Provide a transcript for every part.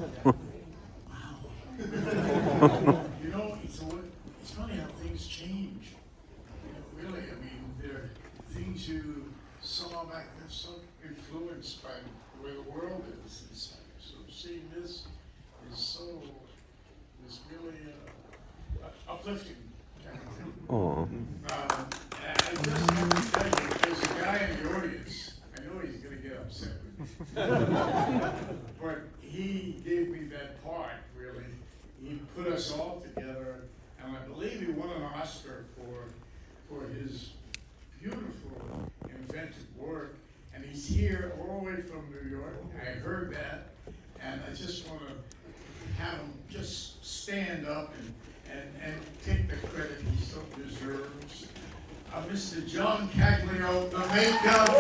You know, it's funny how things change. Really, I mean, there are things you saw back then so influenced by the way the world is. And so seeing this is really uplifting. Oh. I just have to tell you, there's a guy in the audience. I know he's going to get upset with me. But he gave me that part, really. He put us all together, and I believe he won an Oscar for his beautiful, inventive work. And he's here all the way from New York. I heard that, and I just want to have him just stand up and take the credit he so deserves. Mr. John Caglio, the makeup.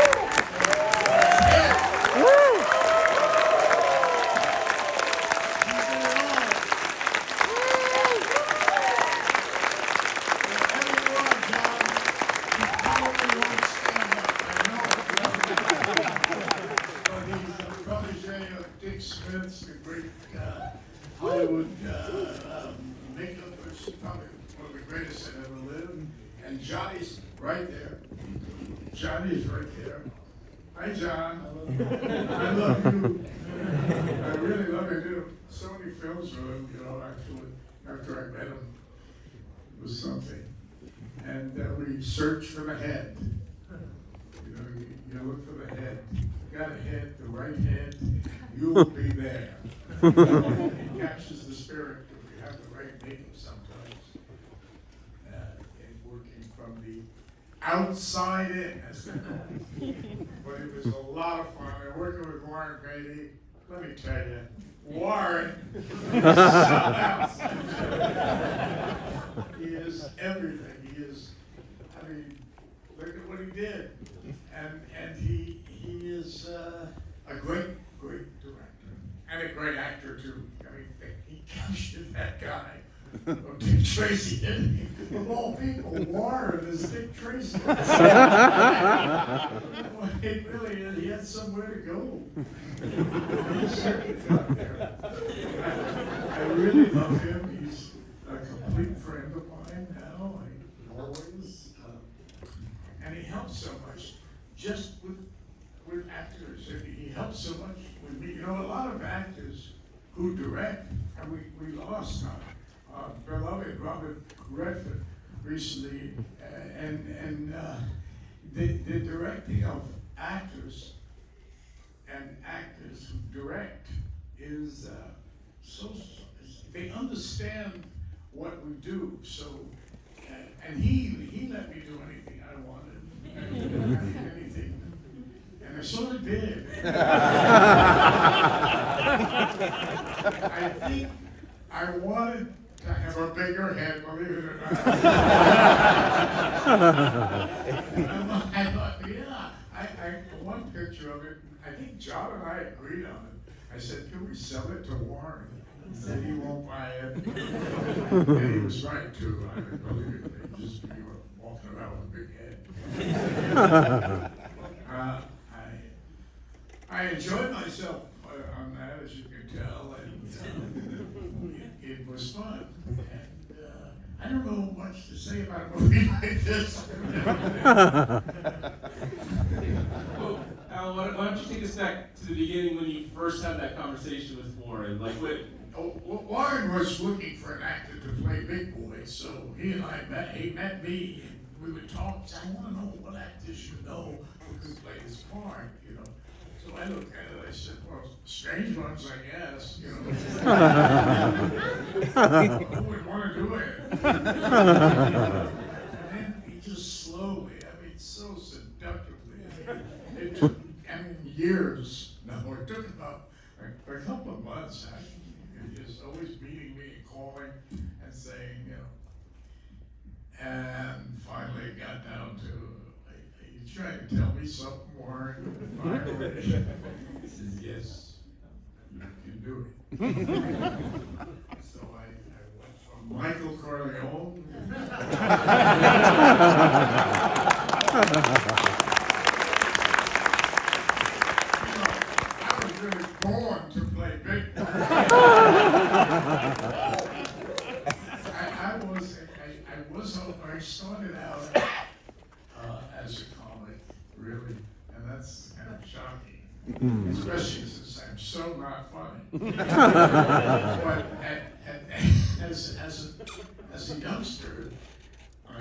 Hollywood makeup was probably one of the greatest that ever lived. And Johnny's right there. Johnny's right there. Hi, John. I love you. I really love you. I did so many films with him, you know, after I met him. It was something. And we searched for the head. You know, you look for the head. You got a head, the right head, you will be there. It captures the spirit if you have the right makeup sometimes. And working from the outside in, as they call it. But it was a lot of fun. And working with Warren Beatty, let me tell you, Warren he is everything. He is, I mean, look at what he did. And he is a great director. And a great actor, too. I mean, he captured that guy. Dick Tracy, didn't he? Of all people, Warren is Dick Tracy. Well, he really is. He had somewhere to go. He certainly got there. I really love him. He's a complete friend of mine now. I always. And he helps so much just with actors. And he helps so much with me. You know, a lot of actors who direct, and we lost beloved Robert Redford recently, and the directing of actors and actors who direct is they understand what we do. So, and he let me do anything I wanted, anything. And I sort of did. I think I wanted to have a bigger head, believe it or not. I thought, one picture of it, I think John and I agreed on it. I said, can we sell it to Warren? He said he won't buy it. And he was right, too. I didn't believe it. They just be walking around with a big head. I enjoyed myself on that, as you can tell, and it was fun. And I don't know much to say about a movie like this. Well, Al, why don't you take us back to the beginning when you first had that conversation with Warren? Like, what? Warren was looking for an actor to play Big Boy, so he and I met. He met me, and we would talk. I want to know what actors you know who could play this part, you know. So I looked at it, I said, well, strange ones, I guess, you know. Who would want to do it? And then he just slowly, I mean, so seductively, it took, years. No, it took about a couple of months, actually. Just always meeting me and calling and saying, you know. And finally it got down to, you trying to tell me something, Warren? Finally, he says, yes, you can do it. So I went from Michael Corleone. I was really born to play Big Boy. especially since I'm so not funny. But as a youngster, I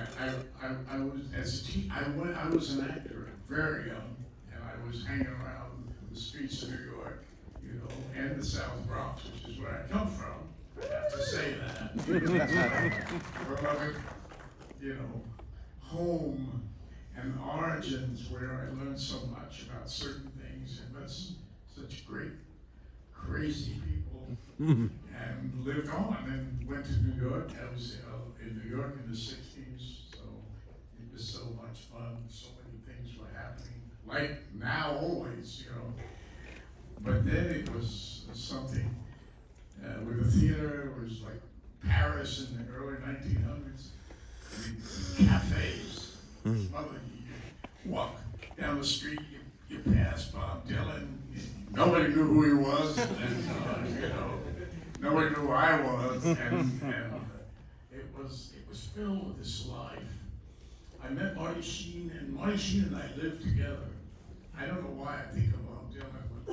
was an actor very young, and I was hanging around the streets of New York, you know, and the South Bronx, which is where I come from. I have to say that. Beloved, you know, home and origins where I learned so much about certain things and met such great, crazy people, and lived on and went to New York. I was in New York in the 60s, so it was so much fun. So many things were happening, like now always, you know. But then it was something with the theater. It was like Paris in the early 1900s. Cafes. Mother, you walk down the street, you pass Bob Dylan. Nobody knew who he was, and you know, nobody knew who I was, and it was filled with this life. I met Marty Sheen, and Marty Sheen and I lived together. I don't know why I think of Bob Dylan, but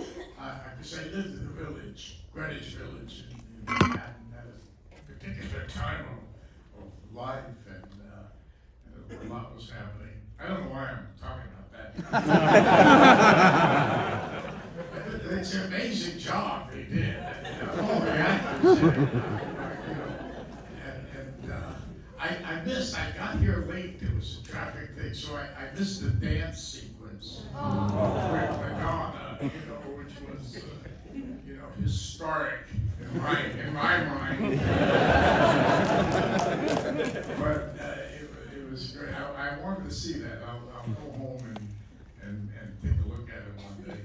because I lived in the village, Greenwich Village, in Manhattan at a particular time of life, and a lot was happening. I don't know why I'm talking about that. It's an amazing job they did. All the actors did. I missed. I got here late. There was a traffic thing, so I missed the dance sequence with Madonna, you know, which was you know, historic in my mind. But it was great. I wanted to see that. I'll go home and take a look at it one day.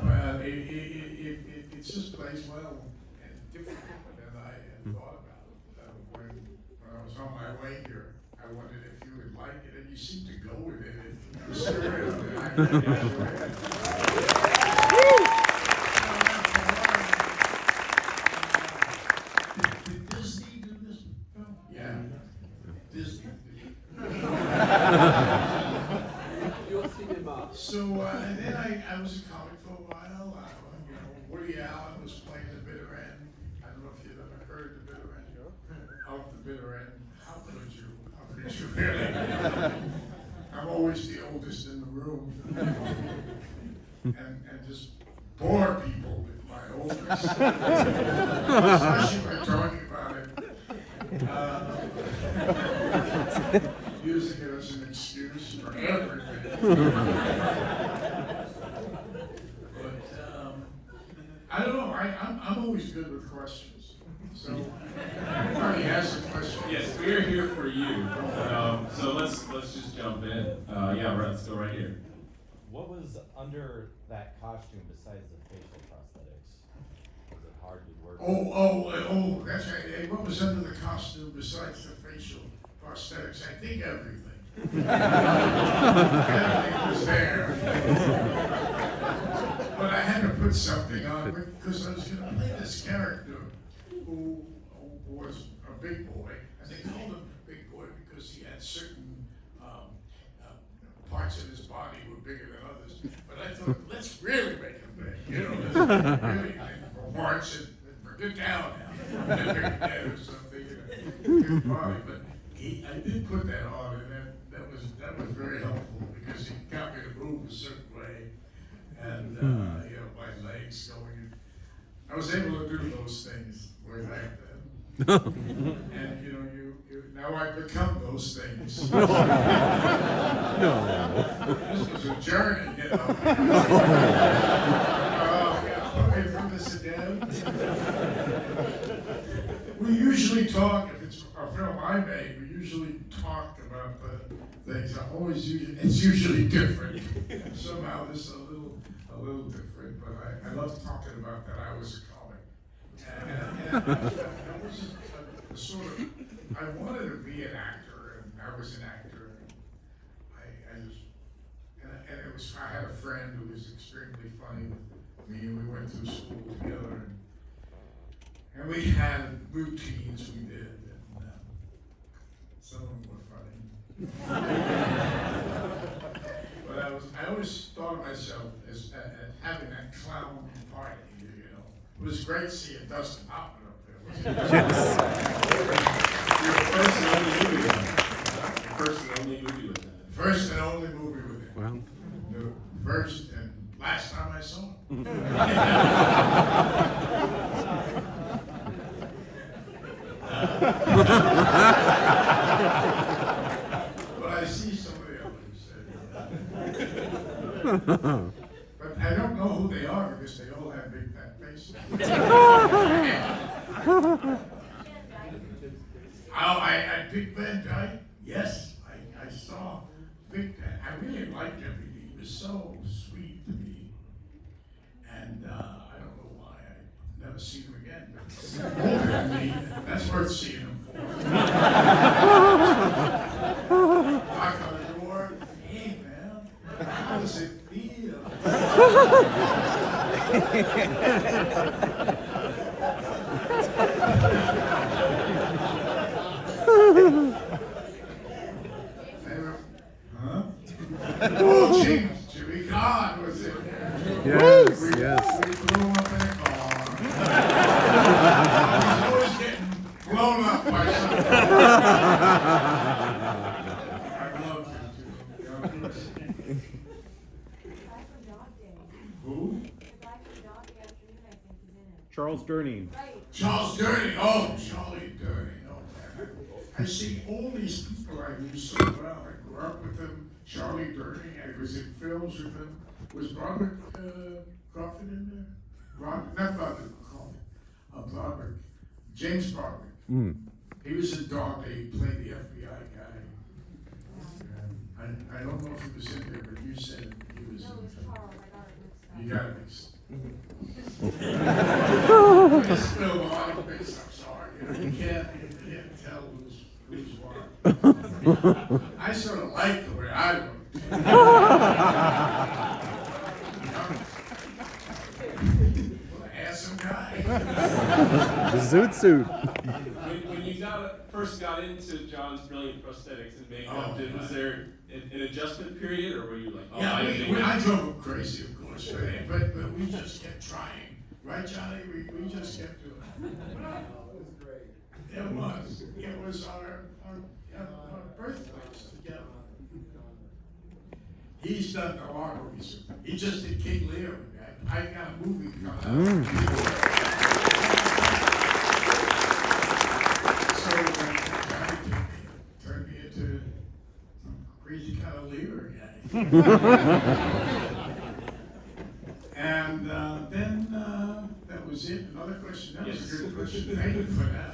But it's just plays well and different than I had thought about it. When I was on my way here, I wondered if you would like it, and you seem to go with it. And the spirit of it, I enjoy it. Did Disney do this film? Yeah. Disney. So, and then I was a comic for a while. You know, Woody Allen was playing the bitter end. I don't know if you've ever heard the bitter end. Of the bitter end. How could you? How could you really? I'm always the oldest in the room. and just bore people with my oldness. Especially by talking about it. Using it as an excuse for everything. But I don't know. I'm always good with questions. So, Marty has a question. Yes, we're here for you. So let's just jump in. Yeah, let's go right here. What was under that costume besides the facial prosthetics? Was it hard to work? Oh, that's right. Hey, what was under the costume besides the facial prosthetics? I think everything. Everything was there. But I had to put something on because I was going to play this character who was a big boy. And they called him a big boy because he had certain parts of his body were bigger than others. But I thought, let's really make him big. You know, let's really march and get down now. Or something, his body. But I did put that on, and that was very helpful because he got me to move a certain way, and you know, my legs going. I was able to do those things way back then, and you know, now I've become those things. No. This was a journey, you know. Put me through this again. We usually talk, if it's a film I made, we usually talk about the things. It's usually different. Somehow this is a little different, but I love talking about that. I was a comic. And that was a sort of, I wanted to be an actor, and I was an actor. I had a friend who was extremely funny with me, and we went through school together, and we had routines we did, and some of them were funny. But I always thought of myself as having that clown party, you know. It was great seeing Dustin Hoffman up there. Your first and only movie with him. First and only movie with him. First and only movie with him. Wow. The first and last time I saw him. But I see some of the others. But I don't know who they are because they all have big fat faces. I Big Van Dyke? Yes, I saw Big Van. I really liked everything. He was so sweet to me. And I don't know why. I never seen him again. But he's older than me. That's worth seeing him for. Knock on the door. Hey, man. How does it feel? Huh? Oh, Jimmy God was it? Yes, we, yes. We blew him up in a car. He's always getting blown up by something. I love him too. God bless him. Who? Charles Durning. Charles Durning. Oh, Charlie Durning. Oh, man. I see all these people I knew so well. I grew up with them. Charlie Durning. I was in films with him. Was Broderick Crawford in there? Not Broderick Crawford. Broderick. James Broderick. Mm. He was in Dog Day. He played the FBI guy. I don't know if he was in there, but you said he was in there. You got it mixed. I spilled a lot of things, I'm sorry. You can't tell who's what. I sort of like the way I look. Handsome guy. The zoot suit. When you first got into John's brilliant prosthetics and makeup, was there an adjustment period, or were you like, oh, Yeah, I didn't I drove him crazy, of course, but we just kept trying. Right, Johnny? We just kept doing it. It was our birthplace together. He's done a lot of movies. He just did King Lear. I got a movie coming out. So Johnny turned me into some crazy kind of Lear guy. And then that was it. Another question. That was a good question. Thank you for that.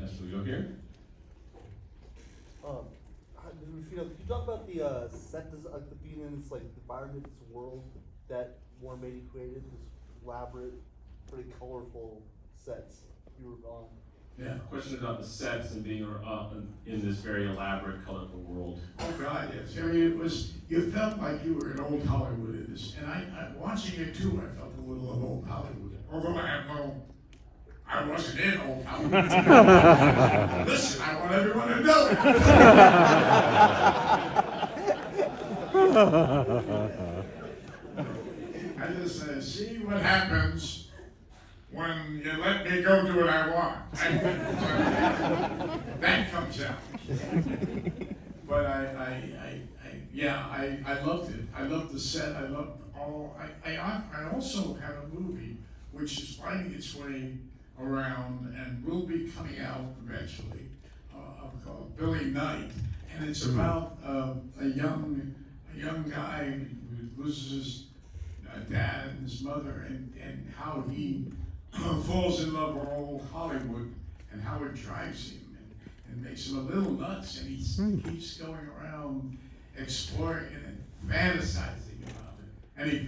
Yes, we go here. Can you talk about the set design, the being in this like environment, this world that Warren Beatty created, this elaborate, pretty colorful sets you were on? Yeah. Question about the sets and being in this very elaborate, colorful world. Oh God, yes. I mean, it was. You felt like you were in old Hollywood in this, and I watching it too. I felt a little of old Hollywood. Although I wasn't in old Hollywood. Listen, I want everyone to know I just see what happens when you let me go do what I want. That comes out. But I loved it. I loved the set. I loved all. I also have a movie which is finding its way around and will be coming out eventually, called Billy Knight, and it's about a young guy who loses his dad and his mother, and how he falls in love with old Hollywood and how it drives him and makes him a little nuts, and he keeps going around exploring it and fantasizing about it, and he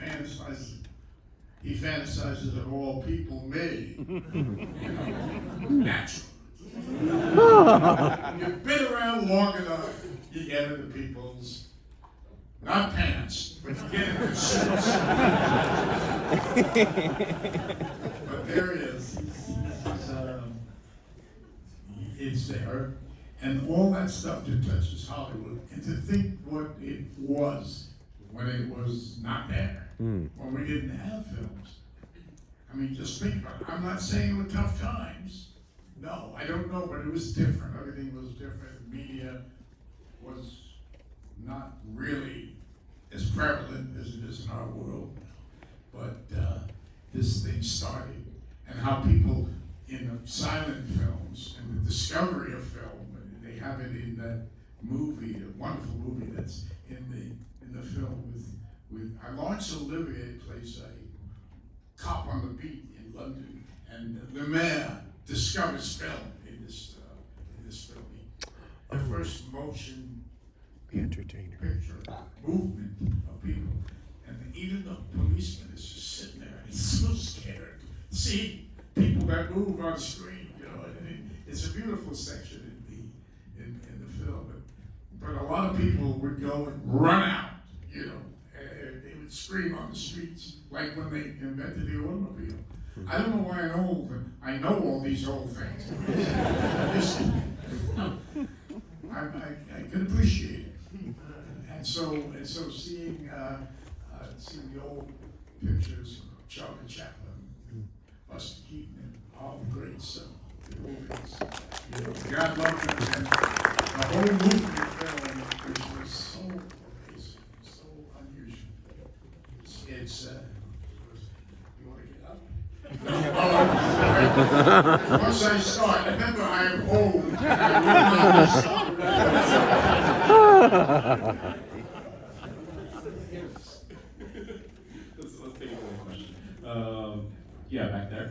fantasizes of all people made, natural. You've been around long enough, you get into people's, not pants, but you get into suits. But there it is. It's there. And all that stuff that touches Hollywood, and to think what it was when it was not there, Mm. when we didn't have films. I mean, just think about it. I'm not saying it were tough times. No, I don't know, but it was different. Everything was different. Media was not really as prevalent as it is in our world. But this thing started, and how people in the silent films and the discovery of film, and they have it in that movie, a wonderful movie that's in the film with Laurence Olivier plays a cop on the beat in London, and the mayor discovers film in this film. The first motion Be entertainer. picture movement of people, and even the policeman is just sitting there, and he's so scared to see people that move on screen. You know, and it's a beautiful section in the film. But a lot of people would go and run out. You know, and they would scream on the streets like when they invented the automobile. I don't know why I'm old, but I know all these old things. I can appreciate it. And so seeing the old pictures of Charlie Chaplin, and Buster Keaton, and all the greats, the movies, you know, God love them, and the whole movie film, which was so amazing, so unusual. It's you want to get up? Once I start, remember I am old. Let's take another question. Yeah, back there.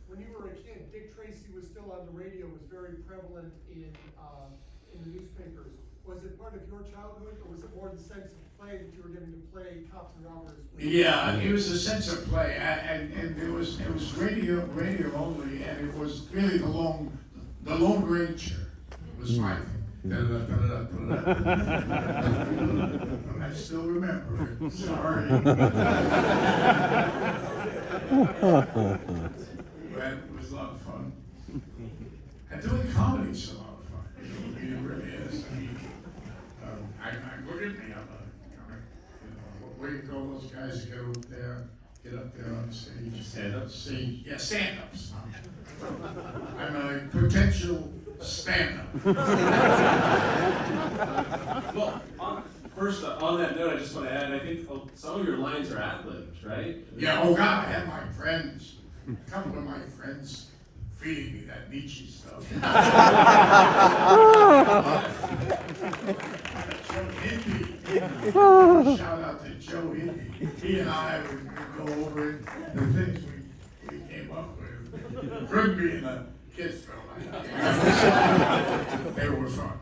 When you were a kid, Dick Tracy was still on the radio, was very prevalent in the newspapers. Was it part of your childhood, or was it more the sense of play that you were getting to play cops and robbers? Yeah, it was a sense of play, and it was radio only, and it was really the Lone Ranger was my thing. I still remember it. Sorry. But it was a lot of fun. And doing comedy is a lot of fun. It really is. I mean, look at me. I'm a comic. You know, what do you call those guys that get up there on the stage? Stand ups? Yeah, stand ups. I'm a potential stand-up. Well, first, on that note, I just want to add, I think some of your lines are ad-libbed, right? Yeah, oh God, I have my friends, a couple of my friends feeding me that Nietzsche stuff. Joe Hindy. Shout out to Joe Hindy. He and I would go over the things we came up with. Couldn't be in a kids' film. They were fun.